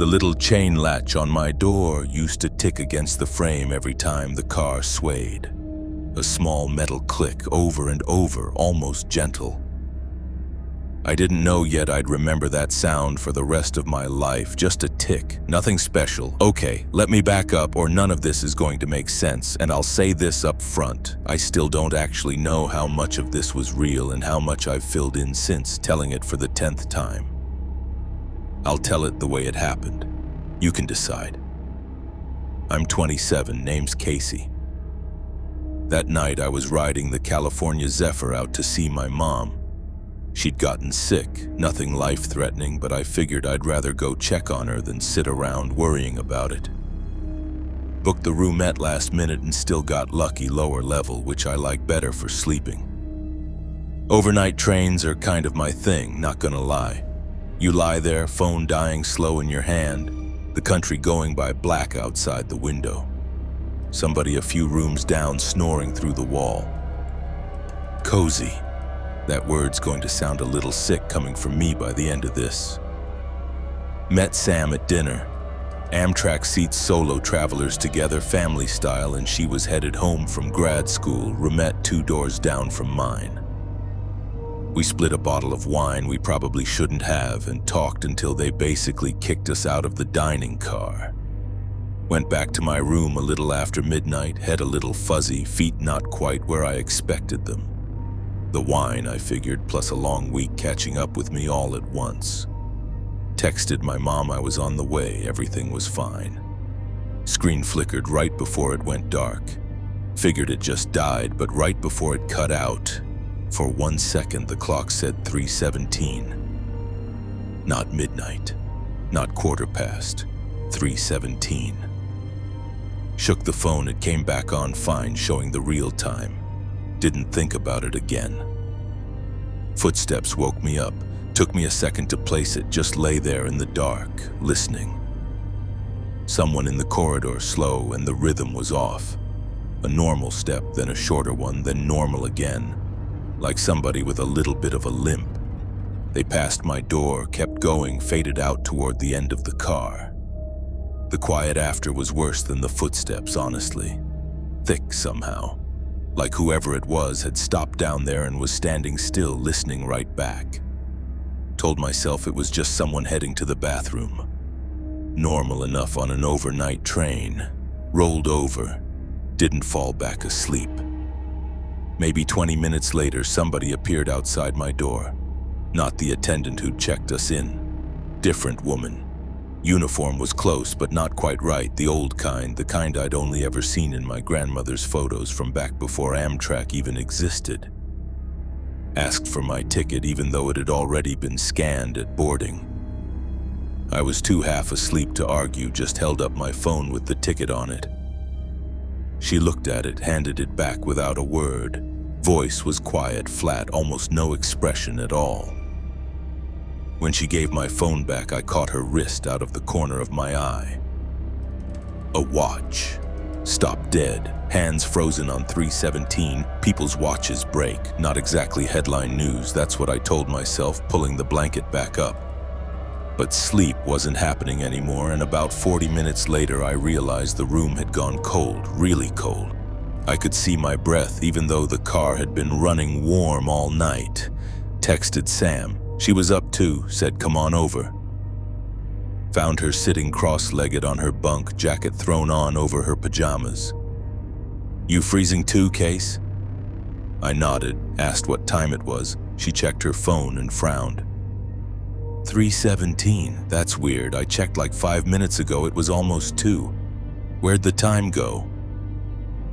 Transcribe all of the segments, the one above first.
The little chain latch on my door used to tick against the frame every time the car swayed. A small metal click over and over, almost gentle. I didn't know yet I'd remember that sound for the rest of my life, just a tick, nothing special. Okay, let me back up or none of this is going to make sense, and I'll say this up front. I still don't actually know how much of this was real and how much I've filled in since, telling it for the 10th time. I'll tell it the way it happened. You can decide. I'm 27, name's Casey. That night I was riding the California Zephyr out to see my mom. She'd gotten sick, nothing life-threatening, but I figured I'd rather go check on her than sit around worrying about it. Booked the roomette last minute and still got lucky lower level, which I like better for sleeping. Overnight trains are kind of my thing, not gonna lie. You lie there, phone dying slow in your hand, the country going by black outside the window. Somebody a few rooms down snoring through the wall. Cozy. That word's going to sound a little sick coming from me by the end of this. Met Sam at dinner. Amtrak seats solo travelers together family style, and she was headed home from grad school, roomette 2 doors down from mine. We split a bottle of wine we probably shouldn't have and talked until they basically kicked us out of the dining car. Went back to my room a little after midnight, head a little fuzzy, feet not quite where I expected them. The wine, I figured, plus a long week catching up with me all at once. Texted my mom I was on the way, everything was fine. Screen flickered right before it went dark. Figured it just died, but right before it cut out, for 1 second the clock said 3:17. Not midnight, not 1/4, 3:17. Shook the phone, it came back on fine, showing the real time. Didn't think about it again. Footsteps woke me up. Took me a second to place it, just lay there in the dark, listening. Someone in the corridor, slow, and the rhythm was off. A normal step, then a shorter one, then normal again. Like somebody with a little bit of a limp. They passed my door, kept going, faded out toward the end of the car. The quiet after was worse than the footsteps, honestly. Thick somehow. Like whoever it was had stopped down there and was standing still, listening right back. Told myself it was just someone heading to the bathroom. Normal enough on an overnight train. Rolled over. Didn't fall back asleep. Maybe 20 minutes later, somebody appeared outside my door. Not the attendant who'd checked us in. Different woman. Uniform was close, but not quite right, the old kind, the kind I'd only ever seen in my grandmother's photos from back before Amtrak even existed. Asked for my ticket even though it had already been scanned at boarding. I was too half asleep to argue, just held up my phone with the ticket on it. She looked at it, handed it back without a word. Voice was quiet, flat, almost no expression at all. When she gave my phone back, I caught her wrist out of the corner of my eye. A watch. Stopped dead, hands frozen on 3:17. People's watches break. Not exactly headline news, that's what I told myself, pulling the blanket back up. But sleep wasn't happening anymore, and about 40 minutes later I realized the room had gone cold, really cold. I could see my breath even though the car had been running warm all night. Texted Sam. She was up too, said come on over. Found her sitting cross-legged on her bunk, jacket thrown on over her pajamas. You freezing too, Case? I nodded, asked what time it was. She checked her phone and frowned. 3:17, that's weird. I checked like 5 minutes ago, it was almost 2. Where'd the time go?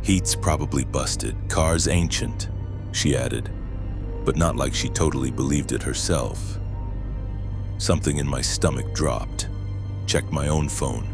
Heat's probably busted, car's ancient, she added. But not like she totally believed it herself. Something in my stomach dropped. Checked my own phone.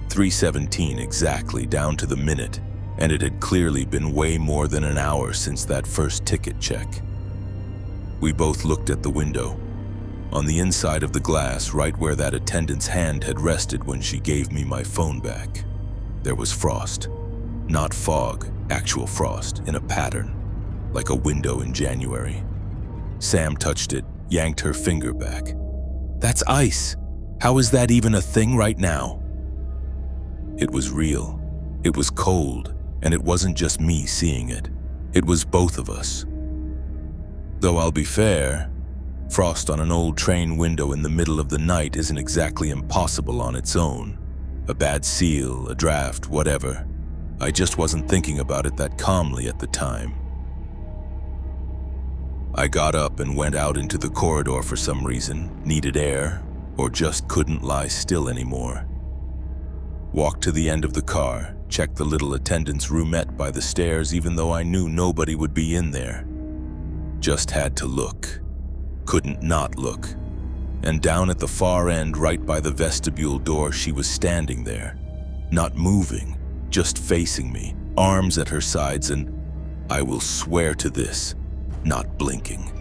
3:17 exactly, down to the minute, and it had clearly been way more than an hour since that first ticket check. We both looked at the window. On the inside of the glass, right where that attendant's hand had rested when she gave me my phone back, there was frost. Not fog, actual frost, in a pattern, like a window in January. Sam touched it, yanked her finger back. That's ice. How is that even a thing right now? It was real. It was cold, and it wasn't just me seeing it. It was both of us. Though I'll be fair, frost on an old train window in the middle of the night isn't exactly impossible on its own. A bad seal, a draft, whatever. I just wasn't thinking about it that calmly at the time. I got up and went out into the corridor for some reason, needed air, or just couldn't lie still anymore. Walked to the end of the car, checked the little attendant's roomette by the stairs even though I knew nobody would be in there. Just had to look. Couldn't not look. And down at the far end, right by the vestibule door, she was standing there. Not moving, just facing me, arms at her sides, and I will swear to this, not blinking.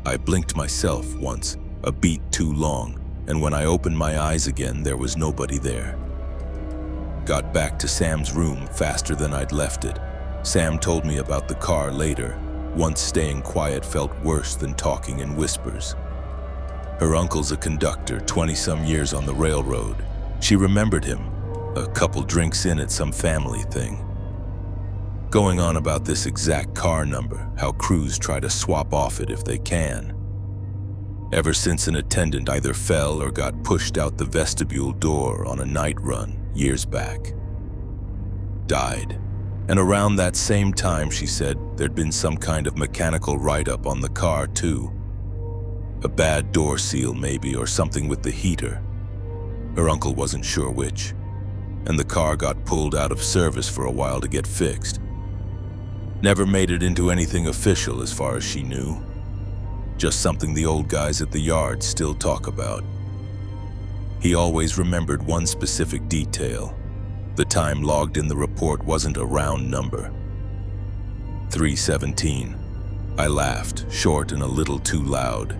I blinked myself once, a beat too long, and when I opened my eyes again, there was nobody there. Got back to Sam's room faster than I'd left it. Sam told me about the car later. Once staying quiet felt worse than talking in whispers. Her uncle's a conductor, 20-some years on the railroad. She remembered him, a couple drinks in at some family thing. Going on about this exact car number, how crews try to swap off it if they can. Ever since an attendant either fell or got pushed out the vestibule door on a night run years back. Died. And around that same time, she said, there'd been some kind of mechanical write-up on the car too. A bad door seal maybe, or something with the heater. Her uncle wasn't sure which. And the car got pulled out of service for a while to get fixed. Never made it into anything official as far as she knew. Just something the old guys at the yard still talk about. He always remembered one specific detail. The time logged in the report wasn't a round number. 3:17. I laughed, short and a little too loud.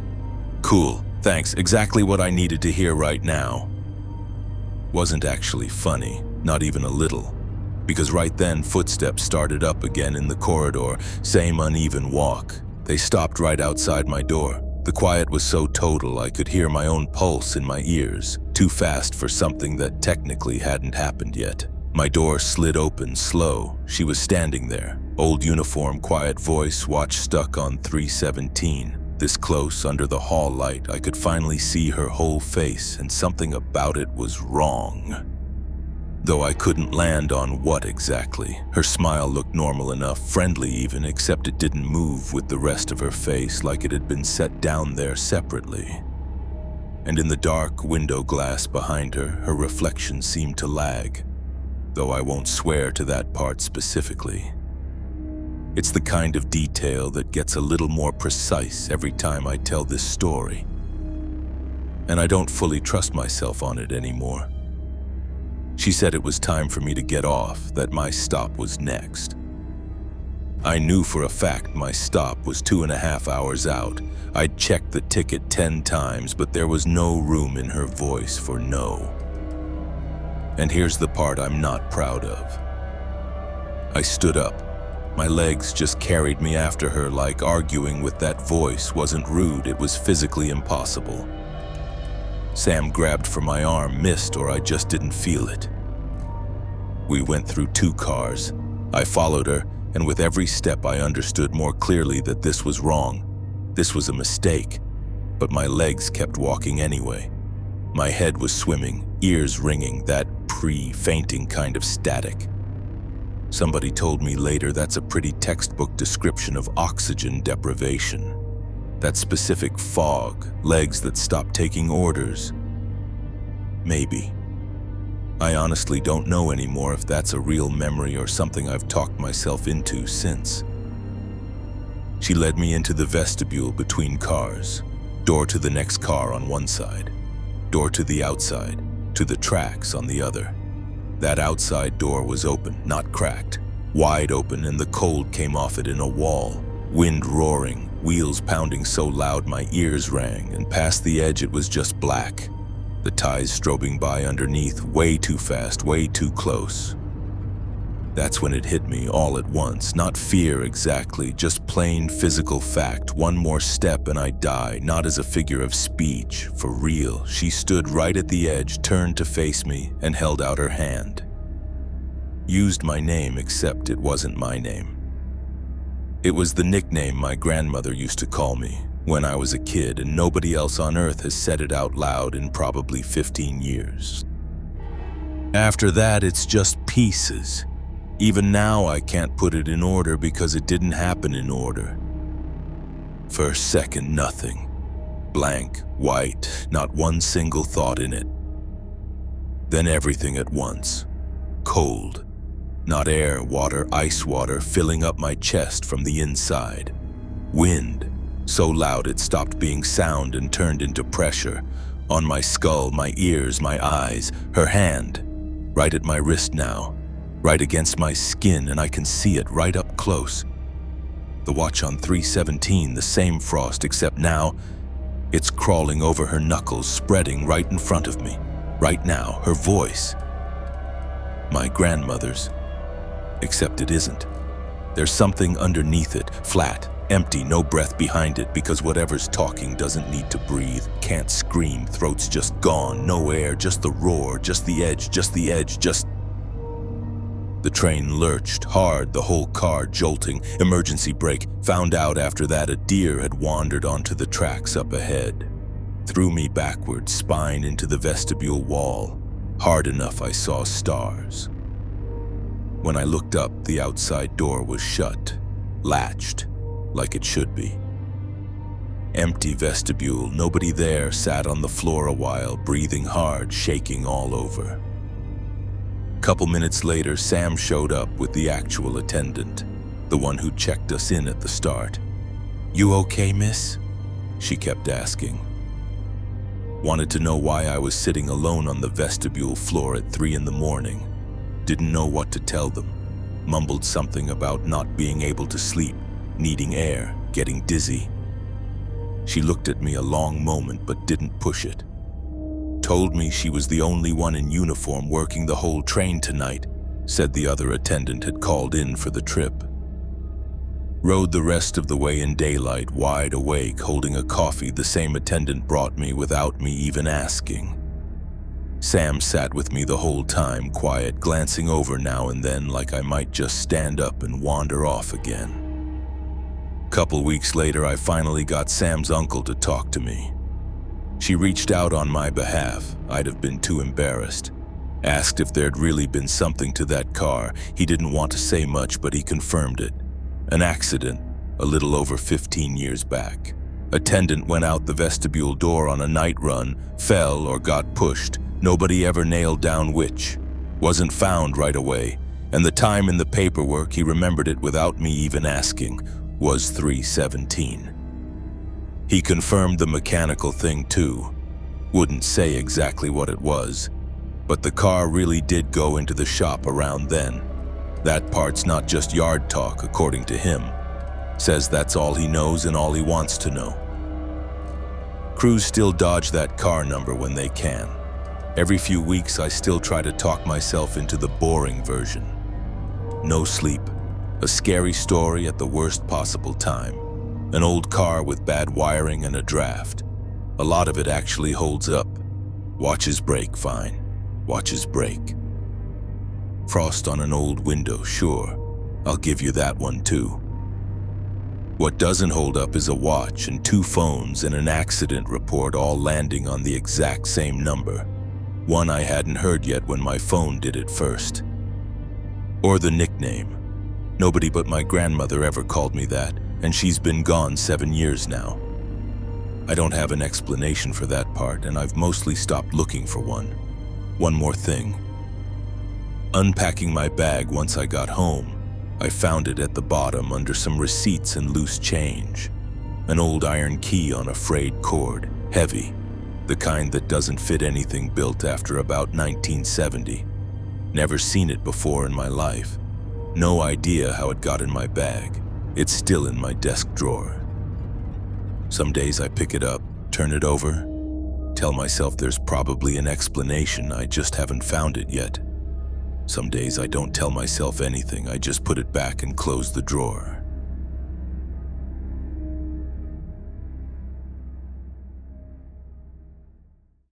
Cool, thanks, exactly what I needed to hear right now. Wasn't actually funny, not even a little. Because right then, footsteps started up again in the corridor, same uneven walk. They stopped right outside my door. The quiet was so total I could hear my own pulse in my ears, too fast for something that technically hadn't happened yet. My door slid open, slow. She was standing there. Old uniform, quiet voice, watch stuck on 3:17. This close, under the hall light, I could finally see her whole face, and something about it was wrong. Though I couldn't land on what exactly. Her smile looked normal enough, friendly even, except it didn't move with the rest of her face like it had been set down there separately. And in the dark window glass behind her, her reflection seemed to lag, though I won't swear to that part specifically. It's the kind of detail that gets a little more precise every time I tell this story. And I don't fully trust myself on it anymore. She said it was time for me to get off, that my stop was next. I knew for a fact my stop was 2.5 hours out. I'd checked the ticket 10 times, but there was no room in her voice for no. And here's the part I'm not proud of. I stood up. My legs just carried me after her, like arguing with that voice wasn't rude, it was physically impossible. Sam grabbed for my arm, missed, or I just didn't feel it. We went through 2 cars. I followed her, and with every step I understood more clearly that this was wrong. This was a mistake, but my legs kept walking anyway. My head was swimming, ears ringing, that pre-fainting kind of static. Somebody told me later that's a pretty textbook description of oxygen deprivation. That specific fog, legs that stop taking orders. Maybe. I honestly don't know anymore if that's a real memory or something I've talked myself into since. She led me into the vestibule between cars. Door to the next car on one side. Door to the outside, to the tracks on the other. That outside door was open, not cracked. Wide open, and the cold came off it in a wall. Wind roaring, wheels pounding so loud my ears rang, and past the edge it was just black. The ties strobing by underneath, way too fast, way too close. That's when it hit me all at once. Not fear exactly, just plain physical fact. One more step and I die, not as a figure of speech. For real, she stood right at the edge, turned to face me, and held out her hand. Used my name, except it wasn't my name. It was the nickname my grandmother used to call me when I was a kid, and nobody else on earth has said it out loud in probably 15 years. After that, it's just pieces. Even now, I can't put it in order because it didn't happen in order. For a second, nothing. Blank, white, not one single thought in it. Then everything at once. Cold. Not air, water, ice water filling up my chest from the inside. Wind. So loud it stopped being sound and turned into pressure. On my skull, my ears, my eyes. Her hand. Right at my wrist now. Right against my skin, and I can see it right up close. The watch on 317, the same frost, except now it's crawling over her knuckles, spreading right in front of me. Right now, her voice. My grandmother's. Except it isn't. There's something underneath it, flat, empty, no breath behind it, because whatever's talking doesn't need to breathe, can't scream, throat's just gone, no air, just the roar, just the edge, just the edge, just... The train lurched hard, the whole car jolting. Emergency brake. Found out after that a deer had wandered onto the tracks up ahead. Threw me backwards, spine into the vestibule wall. Hard enough I saw stars. When I looked up, the outside door was shut, latched, like it should be. Empty vestibule, nobody there, sat on the floor a while, breathing hard, shaking all over. Couple minutes later, Sam showed up with the actual attendant, the one who checked us in at the start. "You okay, miss?" she kept asking. Wanted to know why I was sitting alone on the vestibule floor at 3 in the morning. Didn't know what to tell them. Mumbled something about not being able to sleep, needing air, getting dizzy. She looked at me a long moment but didn't push it. Told me she was the only one in uniform working the whole train tonight, said the other attendant had called in for the trip. Rode the rest of the way in daylight, wide awake, holding a coffee the same attendant brought me without me even asking. Sam sat with me the whole time, quiet, glancing over now and then like I might just stand up and wander off again. Couple weeks later, I finally got Sam's uncle to talk to me. She reached out on my behalf. I'd have been too embarrassed. Asked if there'd really been something to that car. He didn't want to say much, but he confirmed it. An accident, a little over 15 years back. Attendant went out the vestibule door on a night run, fell or got pushed. Nobody ever nailed down which. Wasn't found right away. And the time in the paperwork, he remembered it without me even asking, was 317. He confirmed the mechanical thing too. Wouldn't say exactly what it was, but the car really did go into the shop around then. That part's not just yard talk, according to him. Says that's all he knows and all he wants to know. Crews still dodge that car number when they can. Every few weeks I still try to talk myself into the boring version. No sleep, a scary story at the worst possible time. An old car with bad wiring and a draft. A lot of it actually holds up. Watches brake fine. Watches brake. Frost on an old window, sure. I'll give you that one too. What doesn't hold up is a watch and 2 phones and an accident report all landing on the exact same number. One I hadn't heard yet when my phone did it first. Or the nickname. Nobody but my grandmother ever called me that, and she's been gone 7 years now. I don't have an explanation for that part, and I've mostly stopped looking for one. One more thing. Unpacking my bag once I got home, I found it at the bottom under some receipts and loose change. An old iron key on a frayed cord, heavy, the kind that doesn't fit anything built after about 1970. Never seen it before in my life. No idea how it got in my bag. It's still in my desk drawer. Some days I pick it up, turn it over, tell myself there's probably an explanation, I just haven't found it yet. Some days I don't tell myself anything, I just put it back and close the drawer.